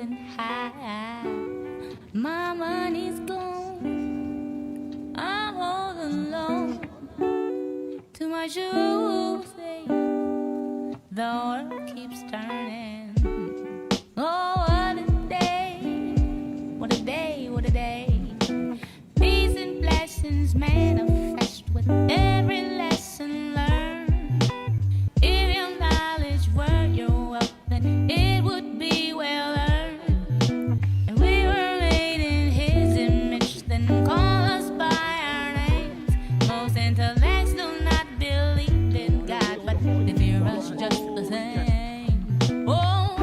feeling high. My money's gone, I'm all alone. Too much to say, the world keeps turning. Oh, what a day, what a day, what a day. Peace and blessings manifest with every lesson learned. If your knowledge were your wealth, then it would be well earned. And we were made in His image, then call us by our names. Most intellects do not believe in God, but they fear us just the same. Oh,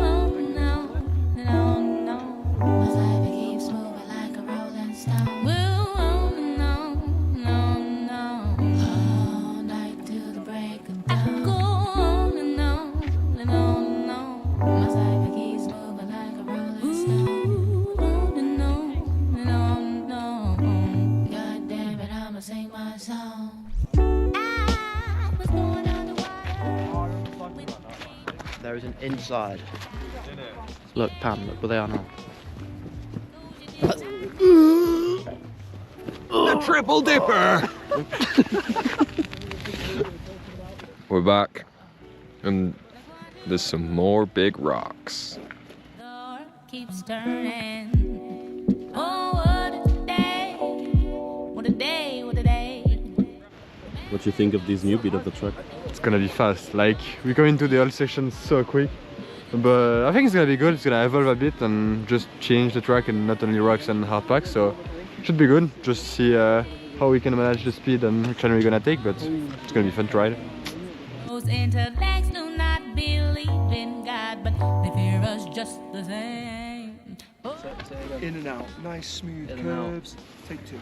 no, no, no. My life keeps moving like a rolling stone. Oh, no, no, no. All night till the break of dawn. I go on and on and on and on. My life keeps moving like a rolling stone. On and on and on and on. God damn it, I'ma sing my song. I was born underwater. There is an inside. Look, Pam, look where they are now. The Triple Dipper! We're back, and there's some more big rocks. The world keeps turning. Oh, what a day, what a day, what a day. What do you think of this new bit of the track? It's gonna be fast. Like, we go into the whole section so quick, but I think it's gonna be good. It's gonna evolve a bit and just change the track and not only rocks and hard packs, so it should be good. Just see how we can manage the speed and which one we're gonna take, but it's gonna be fun to ride. Most intellects do not believe in God, but they fear us just the same. In and out, nice smooth In and out. curves. Take two.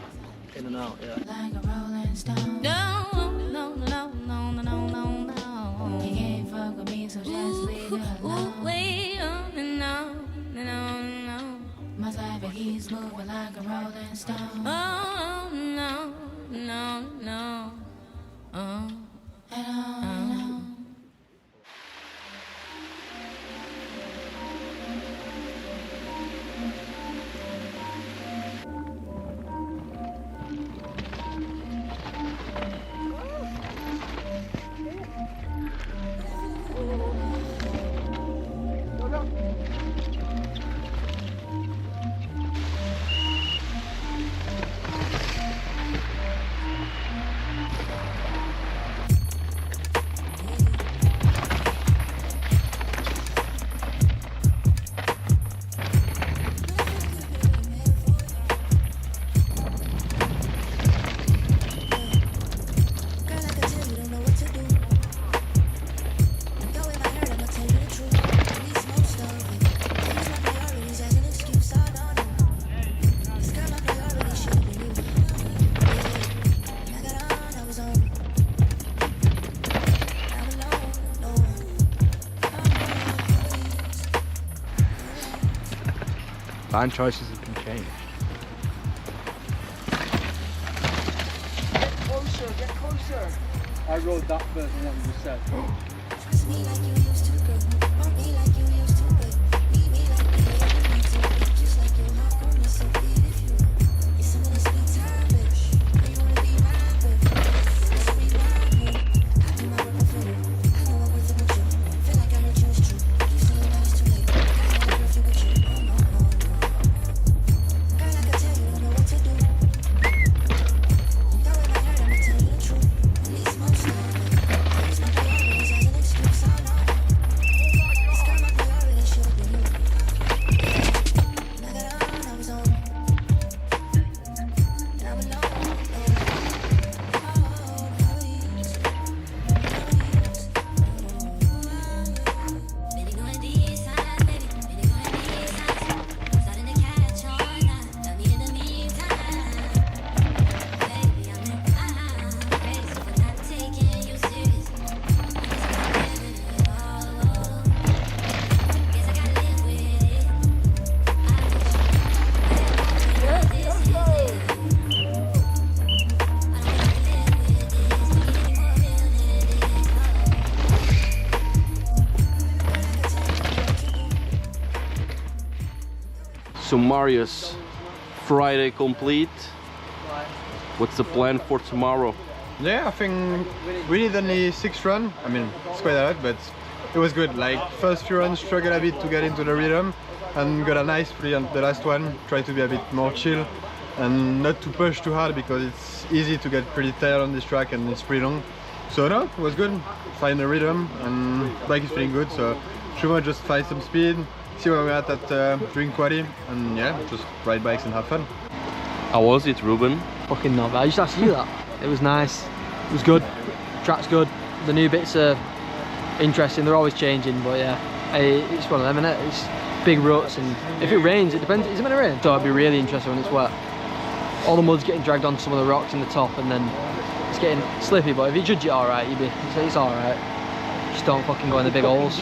In and out, yeah. Like a rolling stone. No, no, no, no, no, no, no, no. You can't fuck with me, so just leave it alone. Way on and on and on and on. My life keeps moving like a rolling stone. Oh, no, no, no. Oh, and on. Band choices have been changed. Get closer, get closer. I rode that first and what you just said. Trust me like you used to, girl. Want me like you used to, babe. Need me like you ever need to, babe. Just like your heart on me, so be it if you want. It's some of the sweet time, bitch. You wanna be mine, babe. Let's be mine, babe. I do my work for you. I know I'm worth it with you. Feel like I heard you was true. You saying that it's too late. I know I'm perfect with you. Oh, no, no, no. Girl, I can tell you don't know what to do. Though it might hurt, I'ma tell you the truth. At least most of it. Use my priorities as an excuse, I know. This girl, my priority should be you. And I got on, I was on. So Marius, Friday complete. What's the plan for tomorrow? Yeah, I think we did only 6 runs. I mean, it's quite a lot, but it was good. Like first few runs, struggled a bit to get into the rhythm, and got a nice free on the last one. Try to be a bit more chill and not to push too hard because it's easy to get pretty tired on this track and it's pretty long. So no, it was good. Find the rhythm and bike is feeling good. So should we just find some speed, see where we're at during quali, and yeah, just ride bikes and have fun. How was it, Ruben? Fucking not bad. I just asked you that. It was nice. It was good. Track's good. The new bits are interesting. They're always changing, but yeah, it's one of them, isn't it? It's big ruts, and if it rains, it depends. Is it going to rain? So it'd be really interesting when it's wet. All the mud's getting dragged onto some of the rocks in the top, and then it's getting slippy. But if you judge it all right, it's all right. Just don't fucking go in the big holes.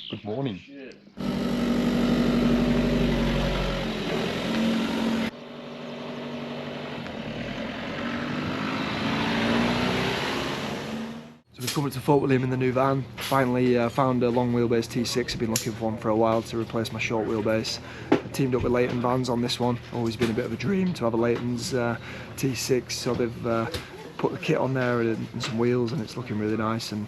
Good morning. So we've come up to Fort William in the new van. Finally found a long wheelbase T6. I've been looking for one for a while to replace my short wheelbase. I teamed up with Leighton Vans on this one. Always been a bit of a dream to have a Leighton's T6. So they've put the kit on there and some wheels, and it's looking really nice. And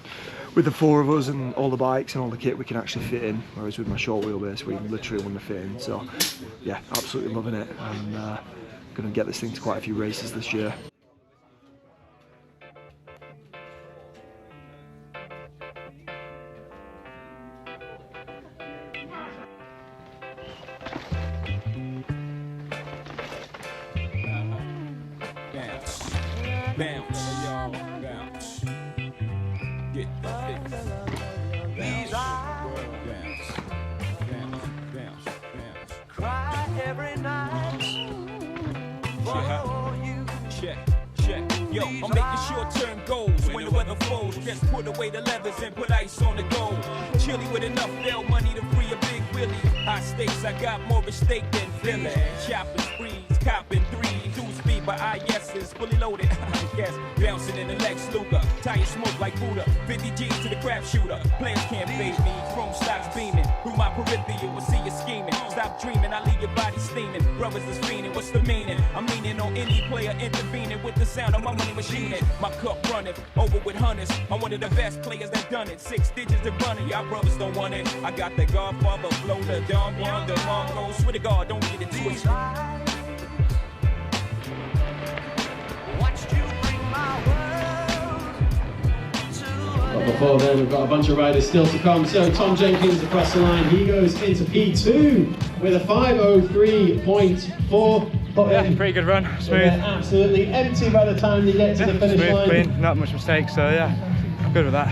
with the 4 of us and all the bikes and all the kit, we can actually fit in. Whereas with my short wheelbase, we literally wouldn't fit in. So yeah, absolutely loving it. And going to get this thing to quite a few races this year. Bounce, y'all, bounce. Get bounce, bounce. Cry every night for you. Check. Yo, I'm making short-term goals. When the weather falls, just put away the levers and put ice on the gold. Chilly with enough bail money to free a big Willie. High stakes, I got more at stake than Philly. Chopping sprees, copping 3. Speed by IS's fully loaded. Yes, bouncing in the Lex Luger. Tire smoke like Buddha. 50 G's to the crap shooter. Players can't fade me. Chrome stocks beaming. Through my peripheral, will see you scheming. Stop dreaming, I leave your body steaming. Brothers is fiending, what's the meaning? I'm leaning on any player intervening with the sound of my money machining. My cup running over with hunters. I'm one of the best players that done it. 6 digits to run it. Y'all brothers don't want it. I got the Godfather flow, the Don Juan, the Mongo. Swear to God, don't get it twisted. But before then, we've got a bunch of riders still to come. So Tom Jenkins across the line, he goes into P2 with a 5:03.4. Yeah, pretty good run, smooth. Absolutely empty by the time you get to the finish smooth, line. clean, not much mistakes, so yeah, I'm good with that.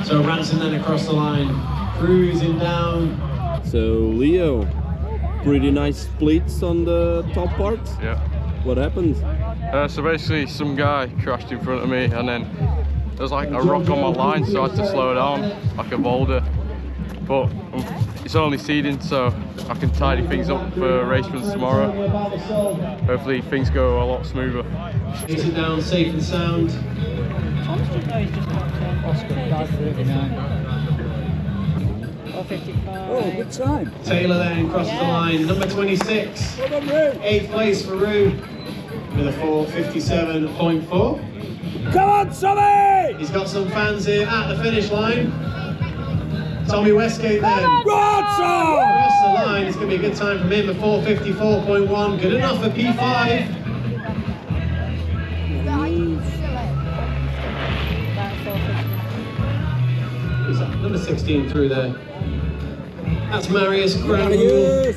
So Ransom then across the line, cruising down. So Leo, pretty nice splits on the top part. Yeah. What happened? So basically some guy crashed in front of me, and then there was like a rock on my line, so I had to slow down like a boulder. But it's only seeding, so I can tidy things up for racemen tomorrow. Hopefully things go a lot smoother. Takes it down safe and sound. Oh, good time. Taylor then crosses the line, number 26. 8th place for Rue with a 4:57.4. Come on, Tommy! He's got some fans here at the finish line. Tommy Westgate then. Across the line, it's going to be a good time from him, a 4:54.1. Good enough for P5. Is that number 16 through there? That's Marius Granville.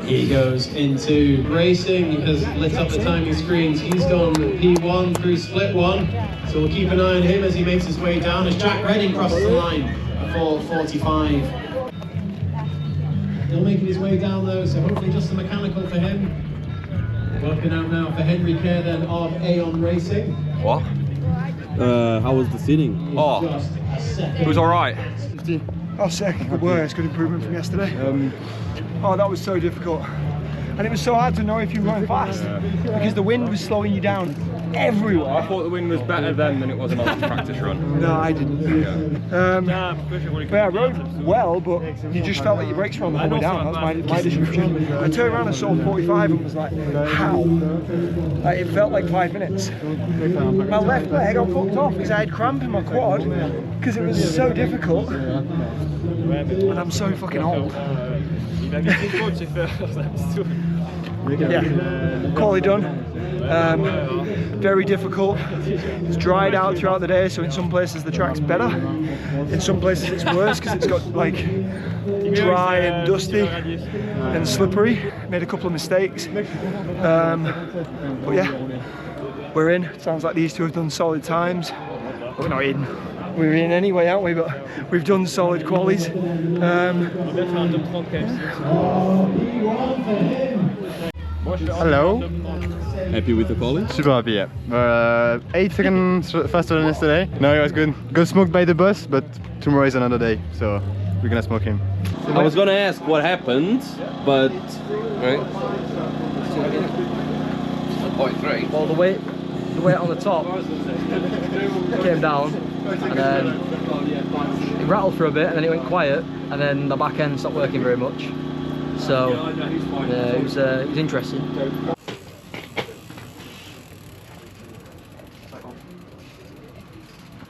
He goes into racing. He has lit up the timing screens. He's gone P1 through split 1. So we'll keep an eye on him as he makes his way down. As Jack Redding crosses the line, a 4:45. Still making his way down though, so hopefully just a mechanical for him. Working out now for Henry Kerr then of Aeon Racing. What? How was the seating? Oh, it was alright. Oh, sick. Good work. Good improvement from yesterday. Oh, that was so difficult. And it was so hard to know if you were going fast because the wind was slowing you down everywhere. I thought the wind was better then than it was in my last practice run. No, I didn't. But I rode well, but you just felt like your brakes were on the whole way down. That was my description. I turned around and saw 45 and was like, how? Like, it felt like 5 minutes. My left leg, I fucked off because I had cramp in my quad because it was so difficult. And I'm so fucking old. Yeah, quali done. Very difficult. It's dried out throughout the day, so in some places the track's better. In some places it's worse because it's got like dry and dusty and slippery. Made a couple of mistakes. But yeah, we're in. Sounds like these two have done solid times. We're not in. We're in anyway, aren't we? But we've done solid qualies. Hello. Happy with the quali? Super happy, yeah. 8 seconds faster than yesterday. No, it was good. Got smoked by the bus, but tomorrow is another day, so we're gonna smoke him. I was gonna ask what happened, but... Right? 0.3. Well, the weight on the top came down, and then it rattled for a bit, and then it went quiet, and then the back end stopped working very much. So it was interesting.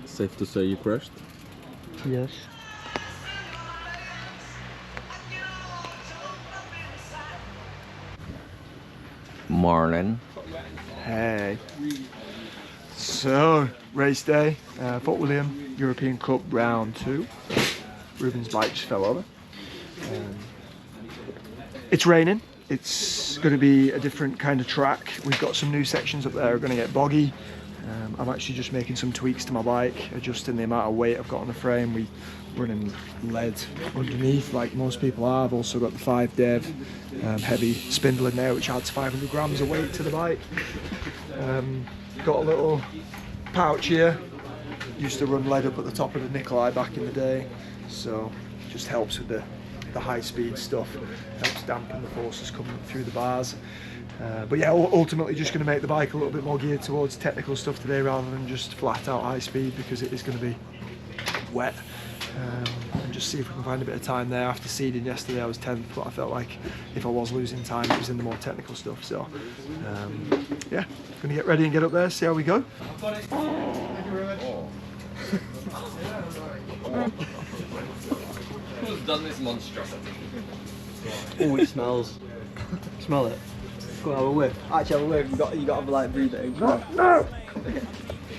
Safe to say you crashed? Yes. Morning. Hey. So, race day, Fort William European Cup round 2. Ruben's bike just fell over. It's raining. It's going to be a different kind of track. We've got some new sections up there are going to get boggy. I'm actually just making some tweaks to my bike, adjusting the amount of weight I've got on the frame. We're running lead underneath like most people are. I've also got the 5-dev heavy spindle in there which adds 500 grams of weight to the bike. Got a little pouch here. Used to run lead up at the top of the Nikolai back in the day, so it just helps with the high speed stuff, helps dampen the forces coming through the bars. But yeah, ultimately just going to make the bike a little bit more geared towards technical stuff today rather than just flat out high speed, because it is going to be wet. And just see if we can find a bit of time there. After seeding yesterday I was 10th, but I felt like if I was losing time it was in the more technical stuff. So yeah, going to get ready and get up there, see how we go. Who's done this monstrosity? Oh, it smells. Smell it. Go on, have a whiff. Actually, have a whiff. You got to like breathe it in. No!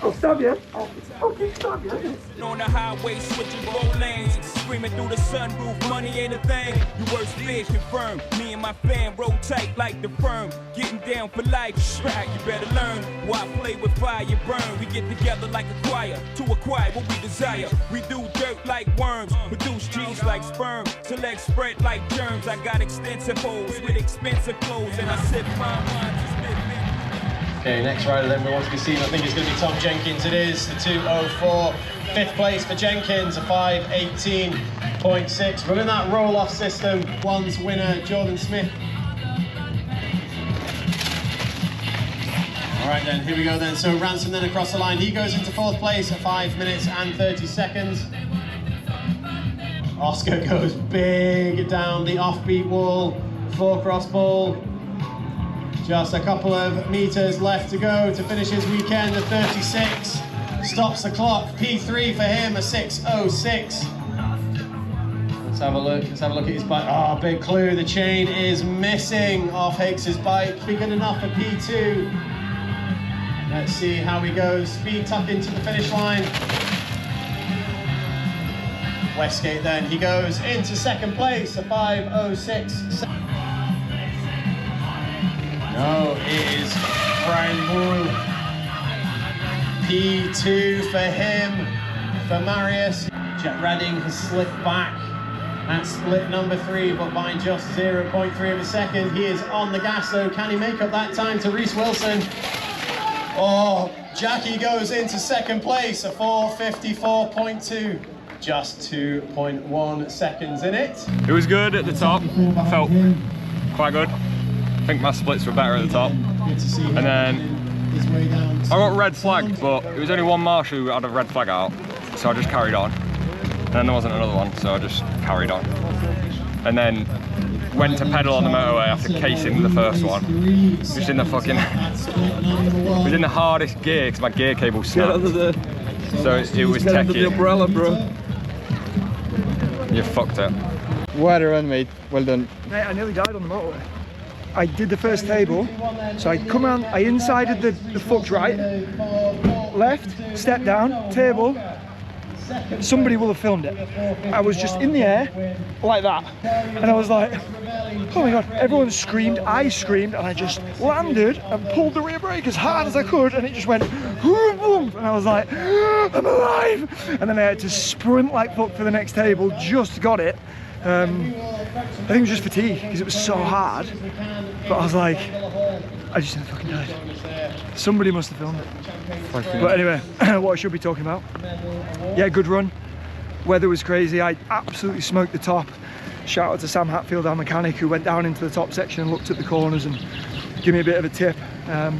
I'll stab you. I'll fucking stab you. On the highway, switching 4 lanes, screaming through the sunroof, money ain't a thing. Your worst fear confirmed. Me and my fam roll tight like the firm, getting down for life. Right, you better learn. Why play with fire, you burn. We get together like a choir to acquire what we desire. We do dirt like worms, produce G's like sperm, till legs spread like germs. I got extensive holes with expensive clothes, and I sip fine wine to spit. Okay, next rider then we want to be seen, I think it's going to be Tom Jenkins. It is the 2:04. 5th place for Jenkins, a 5:18.6. Running that roll-off system. One's winner, Jordan Smith. All right then, here we go then. So Ransom then across the line. He goes into 4th place at 5 minutes and 30 seconds. Oscar goes big down the offbeat wall, 4-cross ball. Just a couple of meters left to go to finish his weekend at 36. Stops the clock. P3 for him, a 6:06. Let's have a look. Let's have a look at his bike. Oh, big clue. The chain is missing off Higgs's bike. Be good enough for P2. Let's see how he goes. Speed tuck into the finish line. Westgate then. He goes into 2nd place, a 5:06. No, it is Brian Moore. P2 for him, for Marius. Jet Redding has slipped back at split number 3, but by just 0.3 of a second. He is on the gas though. Can he make up that time to Reese Wilson? Oh, Jackie goes into 2nd place, a 4:54.2. just 2.1 seconds in it. It was good at the top. I felt quite good. I think my splits were better at the top. And then I got red flagged, but it was only one marshal who had a red flag out, so I just carried on. And then there wasn't another one, so I just carried on. And then went to pedal on the motorway after casing the first one. Just in the fucking... it was in the hardest gear because my gear cable snapped. So it was techie. The umbrella, bro. You fucked it. What a run, mate. Well done. Mate, I nearly died on the motorway. I did the first table, so I come around, I insided the foot right, left, step down, table. Somebody will have filmed it. I was just in the air, like that. And I was like, oh my God, everyone screamed, I screamed, and I just landed and pulled the rear brake as hard as I could, and it just went, boom, boom. And I was like, I'm alive. And then I had to sprint like fuck for the next table, just got it. I think it was just fatigue, because it was so hard. But I was like, I just fucking died. Somebody must have filmed it. But anyway, what I should be talking about. Yeah, good run. Weather was crazy. I absolutely smoked the top. Shout out to Sam Hatfield, our mechanic, who went down into the top section and looked at the corners and gave me a bit of a tip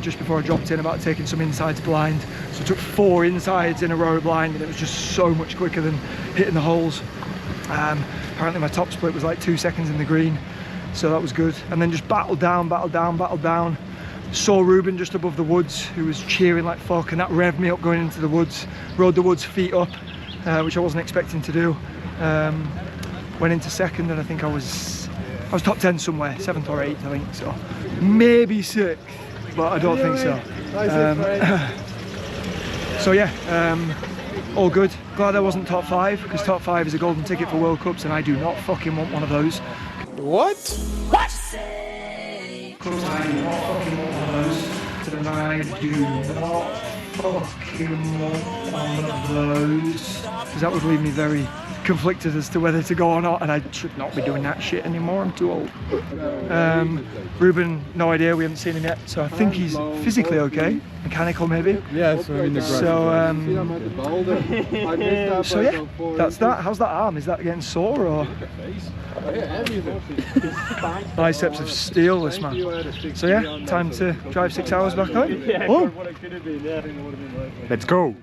just before I dropped in about taking some insides blind. So I took 4 insides in a row blind, and it was just so much quicker than hitting the holes. Apparently my top split was like 2 seconds in the green, so that was good. And then just battled down, battled down, battled down. Saw Ruben just above the woods, who was cheering like fuck, and that revved me up going into the woods. Rode the woods feet up, which I wasn't expecting to do. Went into second, and I think I was top 10 somewhere, 7th or 8th, I think. So maybe 6th, but I don't think so. So yeah, all good. Glad I wasn't top 5, because top 5 is a golden ticket for World Cups, and I do not fucking want one of those. What? What? I do not fucking want one of those. And I do not fucking want one of those. Because that would leave me very conflicted as to whether to go or not, and I should not be doing that shit anymore. I'm too old. Ruben, no idea. We haven't seen him yet, so I think he's physically okay. Mechanical maybe. Yeah, so in the So yeah, that's that. How's that arm? Is that getting sore or? Biceps of steel, this man. So yeah, time to drive 6 hours back home. Oh. Let's go.